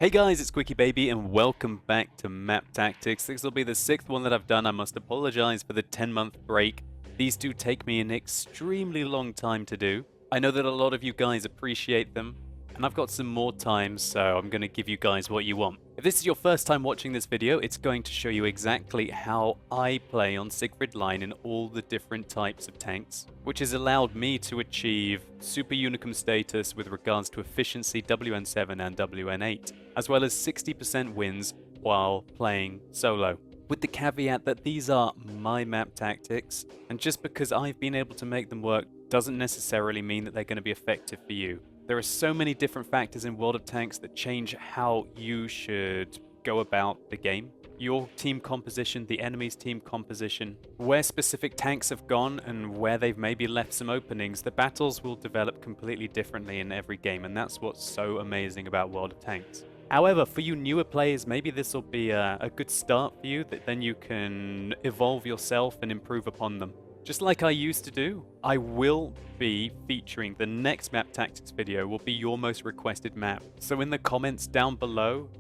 Hey guys, it's QuickyBaby and welcome back to Map Tactics. This will be the 6th one that I've done. I must apologize for the 10-month break. These do take me an extremely long time to do. I know that a lot of you guys appreciate them, and I've got some more time, so I'm going to give you guys what you want. If this is your first time watching this video, it's going to show you exactly how I play on Siegfried Line in all the different types of tanks, which has allowed me to achieve Super Unicum status with regards to efficiency, WN7 and WN8, as well as 60% wins while playing solo. With the caveat that these are my map tactics, and just because I've been able to make them work doesn't necessarily mean that they're going to be effective for you. There are so many different factors in World of Tanks that change how you should go about the game. Your team composition, the enemy's team composition, where specific tanks have gone and where they've maybe left some openings, the battles will develop completely differently in every game, and that's what's so amazing about World of Tanks. However, for you newer players, maybe this will be a good start for you, that then you can evolve yourself and improve upon them. Just like I used to do, I will be featuring the next map tactics video will be your most requested map. So in the comments down below,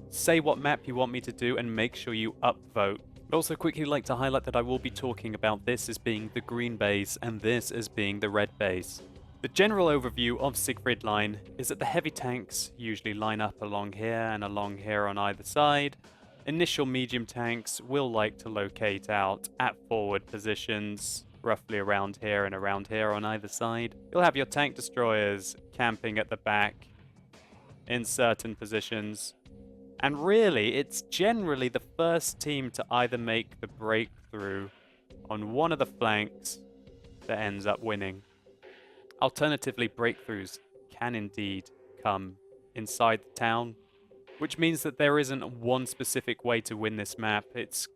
say what map you want me to do and make sure you upvote. I'd also quickly like to highlight that I will be talking about this as being the green base and this as being the red base. The general overview of Siegfried Line is that the heavy tanks usually line up along here and along here on either side. Initial medium tanks will like to locate out at forward positions, roughly around here and around here on either side. You'll have your tank destroyers camping at the back in certain positions. And really, it's generally the first team to either make the breakthrough on one of the flanks that ends up winning. Alternatively, breakthroughs can indeed come inside the town, which means that there isn't one specific way to win this map. It's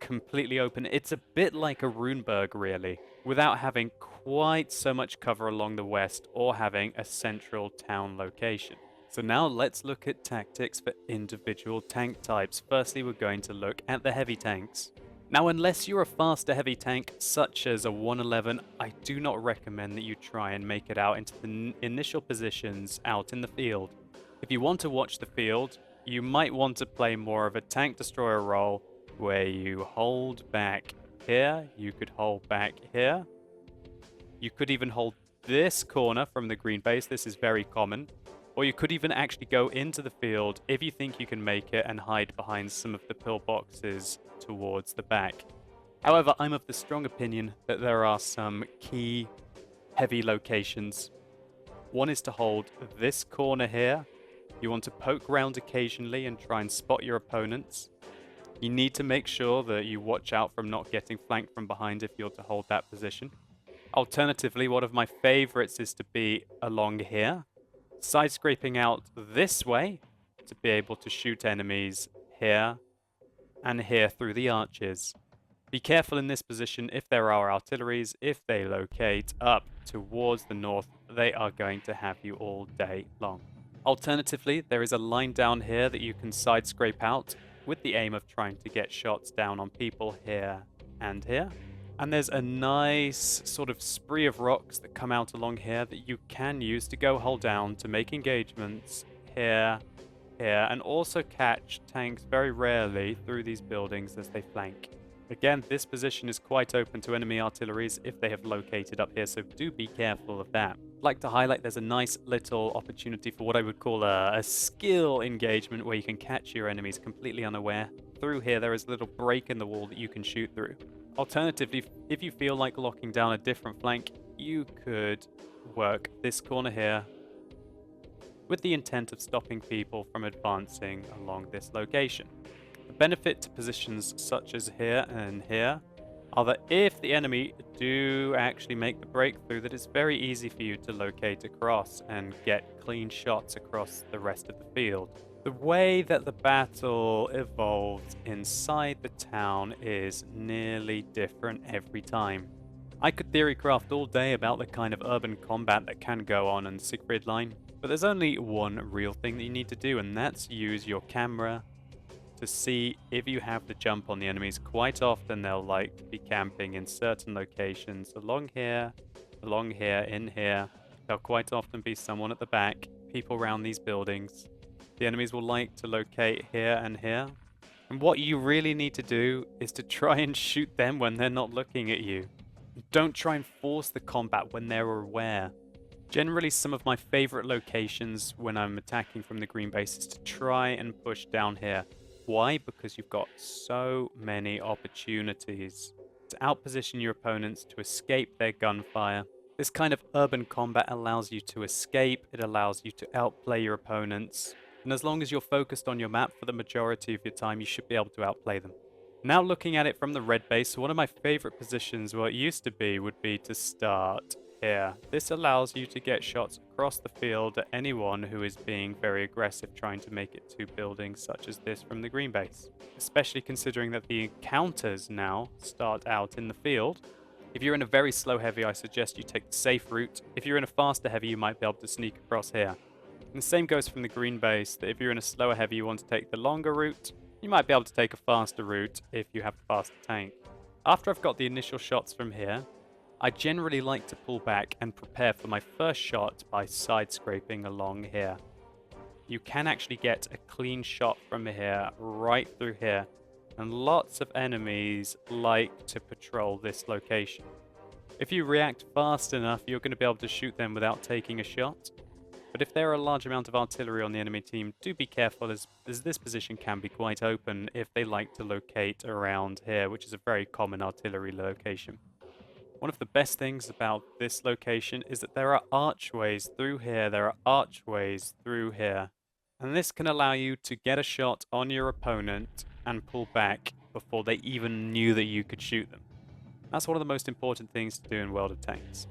completely open. It's a bit like a Runeberg, really, without having quite so much cover along the west or having a central town location. So now let's look at tactics for individual tank types. Firstly, we're going to look at the heavy tanks. Now, unless you're a faster heavy tank, such as a 111, I do not recommend that you try and make it out into the initial positions out in the field. If you want to watch the field, you might want to play more of a tank destroyer role where you hold back here, you could hold back here, you could even hold this corner from the green base, this is very common, or you could even actually go into the field if you think you can make it and hide behind some of the pillboxes towards the back. However, I'm of the strong opinion that there are some key heavy locations. One is to hold this corner here. You want to poke around occasionally and try and spot your opponents. You need to make sure that you watch out from not getting flanked from behind if you're to hold that position. Alternatively, one of my favorites is to be along here, side scraping out this way to be able to shoot enemies here and here through the arches. Be careful in this position if there are artilleries. If they locate up towards the north, they are going to have you all day long. Alternatively, there is a line down here that you can side scrape out with the aim of trying to get shots down on people here and here. And there's a nice sort of spree of rocks that come out along here that you can use to go hold down to make engagements here, here, and also catch tanks very rarely through these buildings as they flank. Again, this position is quite open to enemy artilleries if they have located up here, so do be careful of that. I'd like to highlight there's a nice little opportunity for what I would call a skill engagement where you can catch your enemies completely unaware. Through here, there is a little break in the wall that you can shoot through. Alternatively, if you feel like locking down a different flank, you could work this corner here with the intent of stopping people from advancing along this location. The benefit to positions such as here and here are that if the enemy do actually make the breakthrough, that it's very easy for you to locate across and get clean shots across the rest of the field. The way that the battle evolves inside the town is nearly different every time. I could theorycraft all day about the kind of urban combat that can go on in Siegfried Line, but there's only one real thing that you need to do, and that's use your camera to see if you have the jump on the enemies. Quite often they'll like to be camping in certain locations along here, in here. There'll quite often be someone at the back, people around these buildings. The enemies will like to locate here and here. And what you really need to do is to try and shoot them when they're not looking at you. Don't try and force the combat when they're aware. Generally, some of my favorite locations when I'm attacking from the green base is to try and push down here. Why? Because you've got so many opportunities to outposition your opponents, to escape their gunfire. This kind of urban combat allows you to escape, it allows you to outplay your opponents. And as long as you're focused on your map for the majority of your time, you should be able to outplay them. Now looking at it from the red base, one of my favorite positions, well, it used to be, would be to start here. This allows you to get shots across the field at anyone who is being very aggressive, trying to make it to buildings such as this from the green base. Especially considering that the encounters now start out in the field. If you're in a very slow heavy, I suggest you take the safe route. If you're in a faster heavy, you might be able to sneak across here. And the same goes from the green base, that if you're in a slower heavy, you want to take the longer route. You might be able to take a faster route if you have a faster tank. After I've got the initial shots from here, I generally like to pull back and prepare for my first shot by side scraping along here. You can actually get a clean shot from here, right through here. And lots of enemies like to patrol this location. If you react fast enough, you're going to be able to shoot them without taking a shot. But if there are a large amount of artillery on the enemy team, do be careful as this position can be quite open if they like to locate around here, which is a very common artillery location. One of the best things about this location is that there are archways through here, there are archways through here. And this can allow you to get a shot on your opponent and pull back before they even knew that you could shoot them. That's one of the most important things to do in World of Tanks.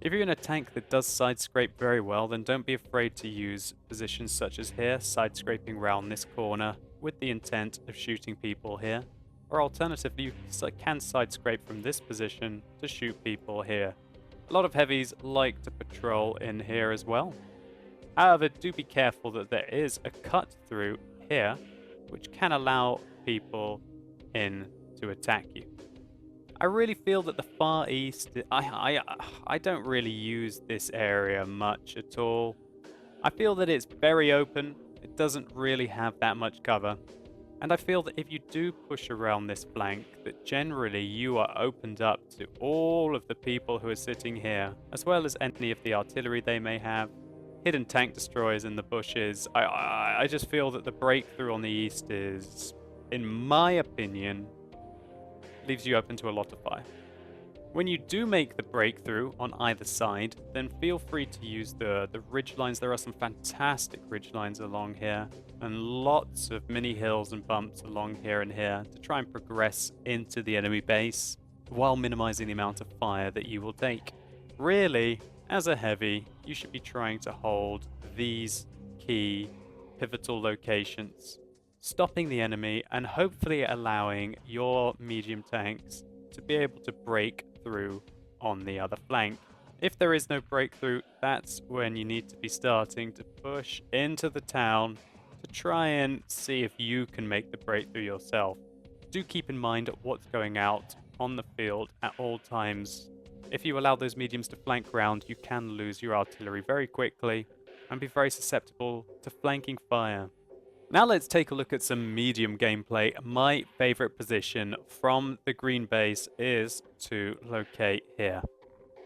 If you're in a tank that does side scrape very well, then don't be afraid to use positions such as here, side scraping round this corner with the intent of shooting people here. Or alternatively, you can side scrape from this position to shoot people here. A lot of heavies like to patrol in here as well. However, do be careful that there is a cut through here, which can allow people in to attack you. I really feel that the Far East, I don't really use this area much at all. I feel that it's very open, it doesn't really have that much cover. And I feel that if you do push around this flank, that generally you are opened up to all of the people who are sitting here, as well as any of the artillery they may have. Hidden tank destroyers in the bushes. I just feel that the breakthrough on the east is, in my opinion, leaves you open to a lot of fire. When you do make the breakthrough on either side, then feel free to use the ridge lines. There are some fantastic ridge lines along here, and lots of mini hills and bumps along here and here to try and progress into the enemy base while minimizing the amount of fire that you will take. Really, as a heavy, you should be trying to hold these key pivotal locations, stopping the enemy and hopefully allowing your medium tanks to be able to break through on the other flank. If there is no breakthrough, that's when you need to be starting to push into the town to try and see if you can make the breakthrough yourself. Do keep in mind what's going out on the field at all times. If you allow those mediums to flank round, you can lose your artillery very quickly and be very susceptible to flanking fire. Now let's take a look at some medium gameplay. My favorite position from the green base is to locate here.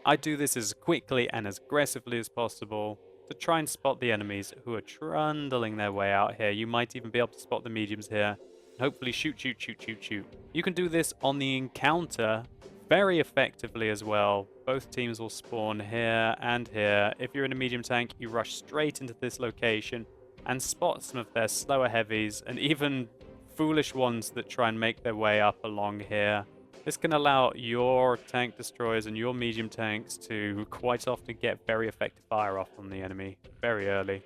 I do this as quickly and as aggressively as possible to try and spot the enemies who are trundling their way out here. You might even be able to spot the mediums here and hopefully shoot. You can do this on the encounter very effectively as well. Both teams will spawn here and here. If you're in a medium tank, you rush straight into this location and spot some of their slower heavies and even foolish ones that try and make their way up along here. This can allow your tank destroyers and your medium tanks to quite often get very effective fire off on the enemy very early.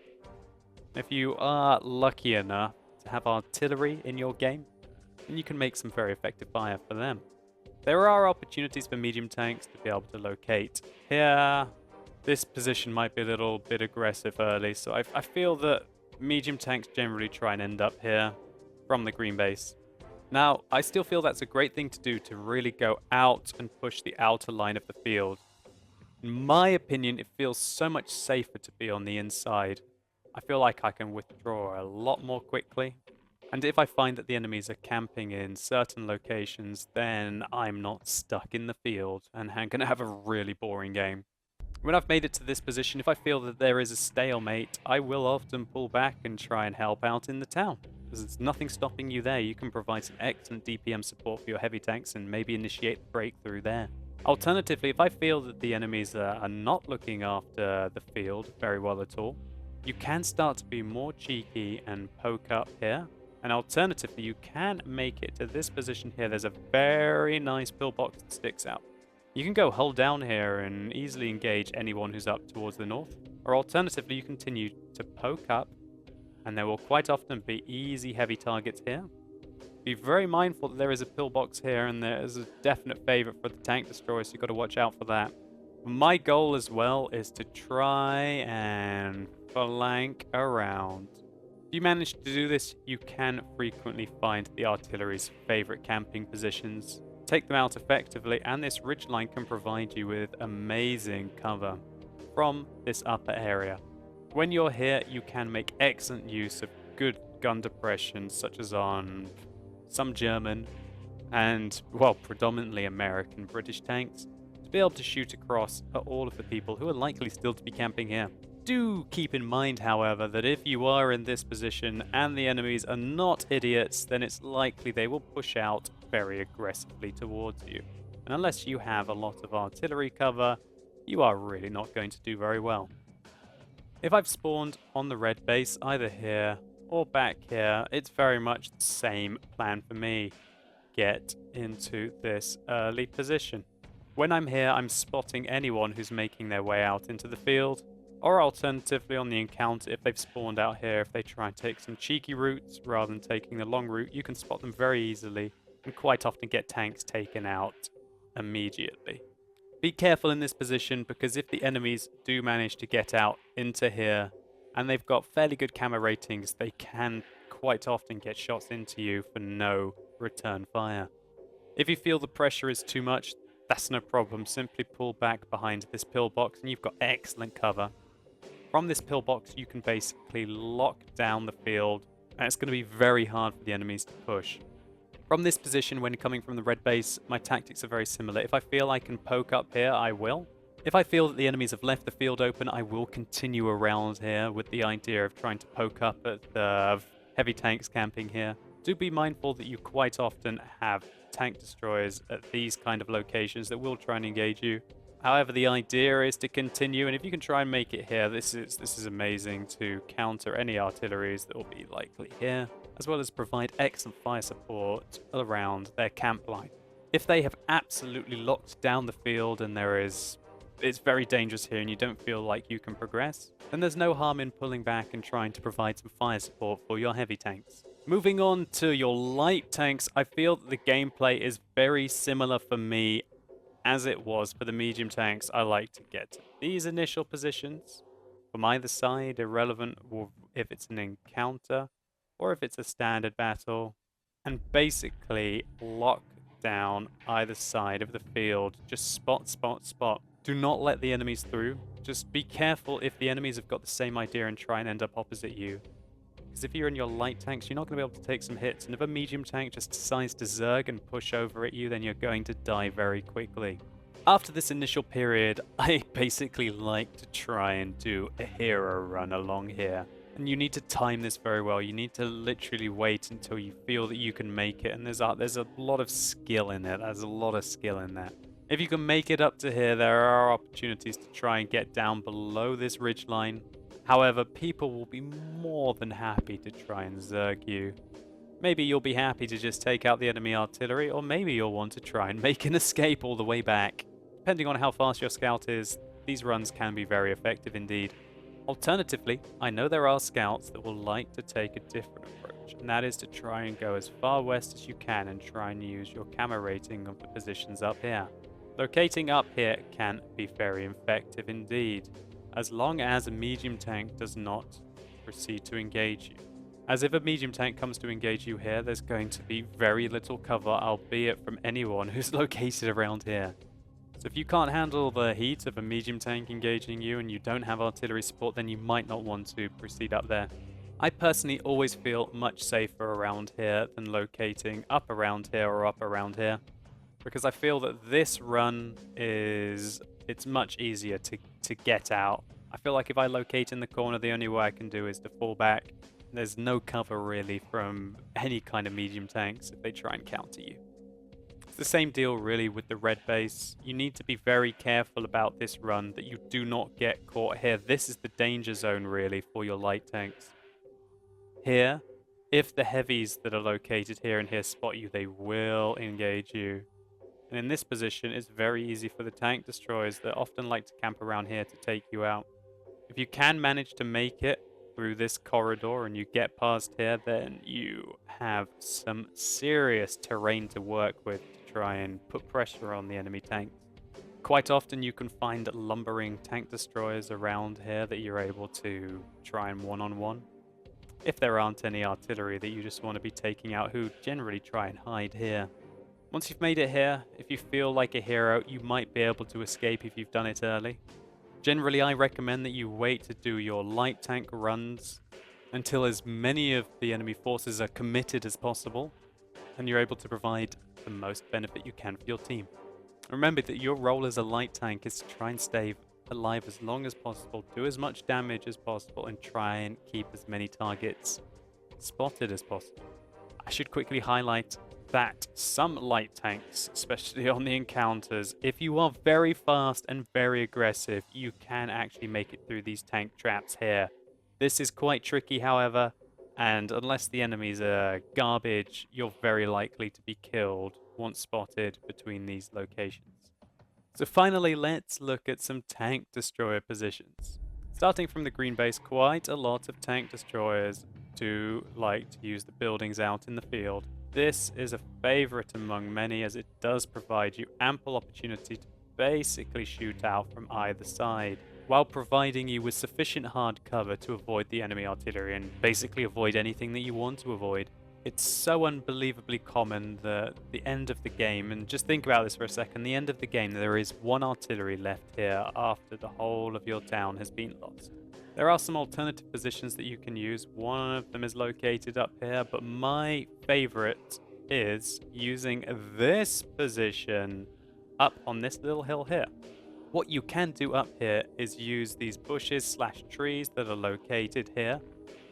If you are lucky enough to have artillery in your game, then you can make some very effective fire for them. There are opportunities for medium tanks to be able to locate here. This position might be a little bit aggressive early, so I feel that medium tanks generally try and end up here from the green base. Now, I still feel that's a great thing to do to really go out and push the outer line of the field. In my opinion, it feels so much safer to be on the inside. I feel like I can withdraw a lot more quickly. And if I find that the enemies are camping in certain locations, then I'm not stuck in the field and I'm going to have a really boring game. When I've made it to this position, if I feel that there is a stalemate, I will often pull back and try and help out in the town. Because there's nothing stopping you there. You can provide some excellent DPM support for your heavy tanks and maybe initiate the breakthrough there. Alternatively, if I feel that the enemies are not looking after the field very well at all, you can start to be more cheeky and poke up here. And alternatively, you can make it to this position here. There's a very nice pillbox that sticks out. You can go hold down here and easily engage anyone who's up towards the north. Or alternatively, you continue to poke up, and there will quite often be easy heavy targets here. Be very mindful that there is a pillbox here, and there is a definite favorite for the tank destroyer, so you've got to watch out for that. My goal as well is to try and flank around. If you manage to do this, you can frequently find the artillery's favorite camping positions. Take them out effectively, and this ridgeline can provide you with amazing cover from this upper area. When you're here, you can make excellent use of good gun depression, such as on some German and, well, predominantly American British tanks, to be able to shoot across at all of the people who are likely still to be camping here. Do keep in mind, however, that if you are in this position and the enemies are not idiots, then it's likely they will push out very aggressively towards you. And unless you have a lot of artillery cover, you are really not going to do very well. If I've spawned on the red base, either here or back here, it's very much the same plan for me. Get into this early position. When I'm here, I'm spotting anyone who's making their way out into the field. Or alternatively, on the encounter, if they've spawned out here, if they try and take some cheeky routes rather than taking the long route, you can spot them very easily and quite often get tanks taken out immediately. Be careful in this position, because if the enemies do manage to get out into here and they've got fairly good camo ratings, they can quite often get shots into you for no return fire. If you feel the pressure is too much, that's no problem. Simply pull back behind this pillbox and you've got excellent cover. From this pillbox, you can basically lock down the field, and it's going to be very hard for the enemies to push. From this position, when coming from the red base, my tactics are very similar. If I feel I can poke up here, I will. If I feel that the enemies have left the field open, I will continue around here with the idea of trying to poke up at the heavy tanks camping here. Do be mindful that you quite often have tank destroyers at these kind of locations that will try and engage you. However, the idea is to continue, and if you can try and make it here, this is amazing to counter any artilleries that will be likely here, as well as provide excellent fire support around their camp line. If they have absolutely locked down the field and it's very dangerous here and you don't feel like you can progress, then there's no harm in pulling back and trying to provide some fire support for your heavy tanks. Moving on to your light tanks, I feel that the gameplay is very similar for me as it was for the medium tanks. I like to get to these initial positions from either side, irrelevant if it's an encounter or if it's a standard battle, and basically lock down either side of the field. Just spot, spot, spot. Do not let the enemies through. Just be careful if the enemies have got the same idea and try and end up opposite you. Because if you're in your light tanks, you're not going to be able to take some hits. And if a medium tank just decides to zerg and push over at you, then you're going to die very quickly. After this initial period, I basically like to try and do a hero run along here. And you need to time this very well. You need to literally wait until you feel that you can make it. And there's a lot of skill in it. There's a lot of skill in that. If you can make it up to here, there are opportunities to try and get down below this ridgeline. However, people will be more than happy to try and zerg you. Maybe you'll be happy to just take out the enemy artillery, or maybe you'll want to try and make an escape all the way back. Depending on how fast your scout is, these runs can be very effective indeed. Alternatively, I know there are scouts that will like to take a different approach, and that is to try and go as far west as you can and try and use your camo rating of the positions up here. Locating up here can be very effective indeed, as long as a medium tank does not proceed to engage you. As if a medium tank comes to engage you here, there's going to be very little cover, albeit from anyone who's located around here. So if you can't handle the heat of a medium tank engaging you and you don't have artillery support, then you might not want to proceed up there. I personally always feel much safer around here than locating up around here or up around here, because I feel that this run it's much easier to get out. I feel like if I locate in the corner, the only way I can do is to fall back. There's no cover really from any kind of medium tanks if they try and counter you. It's the same deal really with the red base. You need to be very careful about this run that you do not get caught here. This is the danger zone really for your light tanks. Here, if the heavies that are located here and here spot you, they will engage you. And in this position, it's very easy for the tank destroyers that often like to camp around here to take you out. If you can manage to make it through this corridor and you get past here, then you have some serious terrain to work with to try and put pressure on the enemy tanks. Quite often you can find lumbering tank destroyers around here that you're able to try and one-on-one. If there aren't any artillery that you just want to be taking out, who generally try and hide here. Once you've made it here, if you feel like a hero, you might be able to escape if you've done it early. Generally, I recommend that you wait to do your light tank runs until as many of the enemy forces are committed as possible, and you're able to provide the most benefit you can for your team. Remember that your role as a light tank is to try and stay alive as long as possible, do as much damage as possible, and try and keep as many targets spotted as possible. I should quickly highlight that some light tanks, especially on the encounters, if you are very fast and very aggressive, you can actually make it through these tank traps here. This is quite tricky, however, and unless the enemies are garbage, you're very likely to be killed once spotted between these locations. So finally, let's look at some tank destroyer positions. Starting from the green base, quite a lot of tank destroyers do like to use the buildings out in the field. This is a favorite among many as it does provide you ample opportunity to basically shoot out from either side, while providing you with sufficient hard cover to avoid the enemy artillery and basically avoid anything that you want to avoid. It's so unbelievably common that the end of the game, and just think about this for a second, the end of the game there is one artillery left here after the whole of your town has been lost. There are some alternative positions that you can use. One of them is located up here, but my favorite is using this position up on this little hill here. What you can do up here is use these bushes / trees that are located here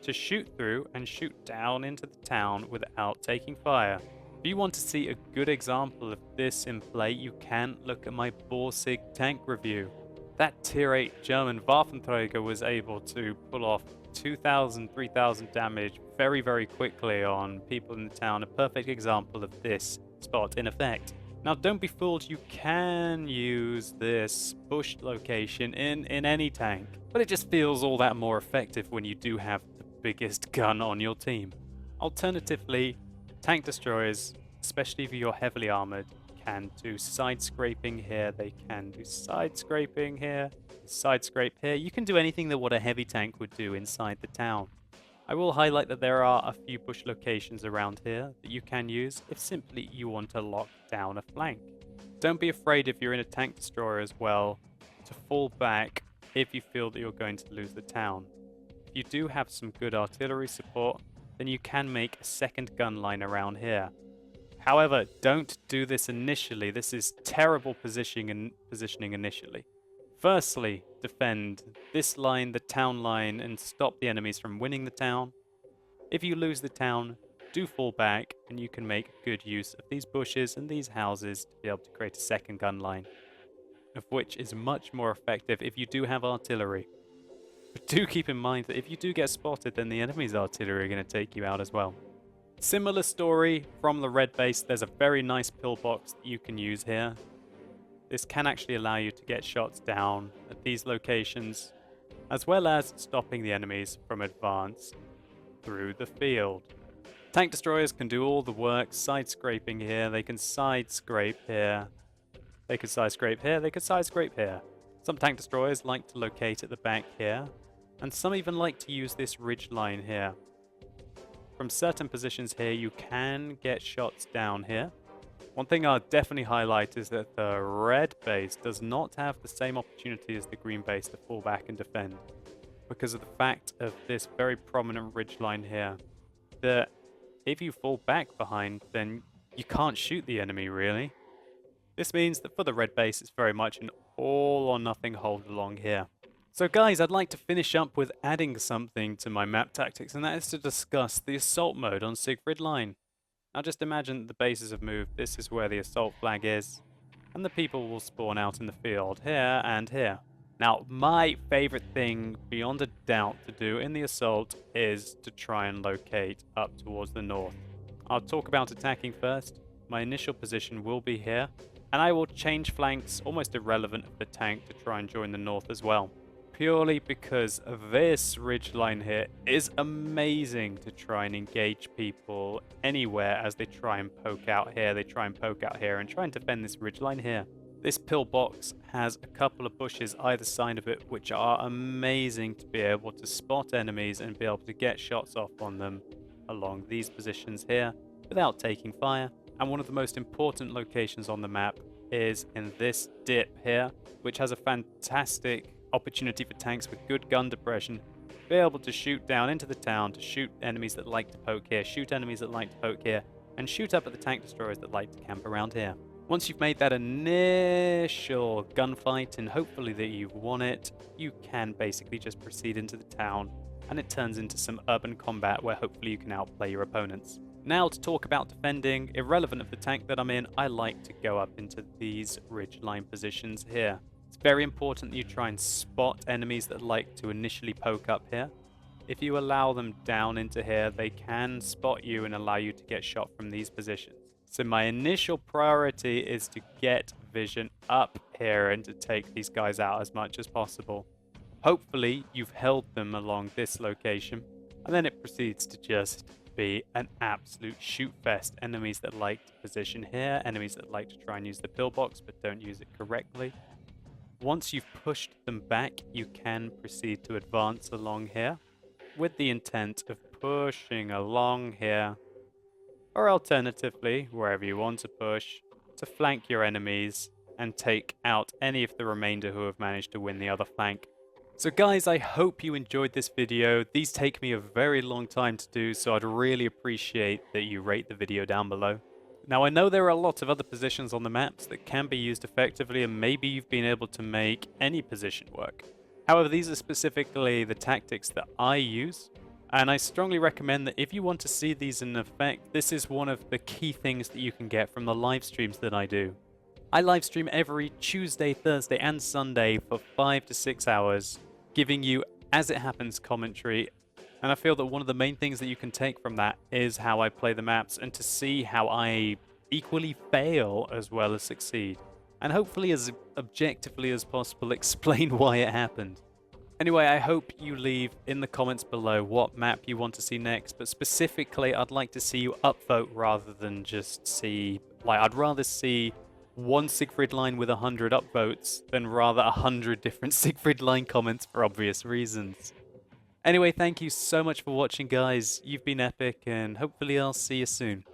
to shoot through and shoot down into the town without taking fire. If you want to see a good example of this in play, you can look at my Borsig tank review. That tier 8 German Waffenträger was able to pull off 2,000, 3,000 damage very, very quickly on people in the town. A perfect example of this spot in effect. Now don't be fooled, you can use this bush location in any tank, but it just feels all that more effective when you do have the biggest gun on your team. Alternatively, tank destroyers, especially if you're heavily armored, can do side scraping here, they can do side scraping here, side scrape here. You can do anything that what a heavy tank would do inside the town. I will highlight that there are a few bush locations around here that you can use if simply you want to lock down a flank. Don't be afraid if you're in a tank destroyer as well to fall back if you feel that you're going to lose the town. If you do have some good artillery support, then you can make a second gun line around here. However, don't do this initially. This is terrible positioning initially. Firstly, defend this line, the town line, and stop the enemies from winning the town. If you lose the town, do fall back, and you can make good use of these bushes and these houses to be able to create a second gun line, of which is much more effective if you do have artillery. But do keep in mind that if you do get spotted, then the enemy's artillery are going to take you out as well. Similar story from the red base. There's a very nice pillbox that you can use here. This can actually allow you to get shots down at these locations, as well as stopping the enemies from advance through the field. Tank destroyers can do all the work, side scraping here, they can side scrape here, they could side scrape here, they could side scrape here. Some tank destroyers like to locate at the back here, and some even like to use this ridge line here. From certain positions here, you can get shots down here, One thing I'll definitely highlight is that the red base does not have the same opportunity as the green base to fall back and defend, because of the fact of this very prominent ridge line here, that if you fall back behind, then you can't shoot the enemy, really. This means that for the red base, it's very much an all or nothing hold along here. So guys, I'd like to finish up with adding something to my map tactics, and that is to discuss the assault mode on Siegfried Line. Now just imagine that the bases have moved, this is where the assault flag is, and the people will spawn out in the field here and here. Now, my favorite thing, beyond a doubt, to do in the assault is to try and locate up towards the north. I'll talk about attacking first. My initial position will be here, and I will change flanks almost irrelevant of the tank to try and join the north as well. Purely because this ridge line here is amazing to try and engage people anywhere as they try and poke out here, they try and poke out here and try and defend this ridge line here. This pillbox has a couple of bushes either side of it which are amazing to be able to spot enemies and be able to get shots off on them along these positions here without taking fire. And one of the most important locations on the map is in this dip here, which has a fantastic opportunity for tanks with good gun depression to be able to shoot down into the town, to shoot enemies that like to poke here, shoot enemies that like to poke here, and shoot up at the tank destroyers that like to camp around here. Once you've made that initial gunfight and hopefully that you've won it, you can basically just proceed into the town and it turns into some urban combat where hopefully you can outplay your opponents. Now to talk about defending, irrelevant of the tank that I'm in, I like to go up into these ridgeline positions here. It's very important that you try and spot enemies that like to initially poke up here. If you allow them down into here, they can spot you and allow you to get shot from these positions. So my initial priority is to get vision up here and to take these guys out as much as possible. Hopefully you've held them along this location, and then it proceeds to just be an absolute shoot fest. Enemies that like to position here, enemies that like to try and use the pillbox but don't use it correctly. Once you've pushed them back, you can proceed to advance along here with the intent of pushing along here, or alternatively, wherever you want to push, to flank your enemies and take out any of the remainder who have managed to win the other flank. So guys, I hope you enjoyed this video. These take me a very long time to do, so I'd really appreciate that you rate the video down below. Now I know there are a lot of other positions on the maps that can be used effectively, and maybe you've been able to make any position work. However, these are specifically the tactics that I use, and I strongly recommend that if you want to see these in effect, this is one of the key things that you can get from the live streams that I do. I live stream every Tuesday, Thursday and Sunday for 5 to 6 hours, giving you as it happens commentary, and I feel that one of the main things that you can take from that is how I play the maps and to see how I equally fail as well as succeed, and hopefully as objectively as possible explain why it happened. Anyway, I hope you leave in the comments below what map you want to see next, but specifically I'd like to see you upvote rather than just see, I'd rather see one Siegfried Line with 100 upvotes than rather 100 different Siegfried Line comments for obvious reasons. Anyway, thank you so much for watching guys, you've been epic and hopefully I'll see you soon.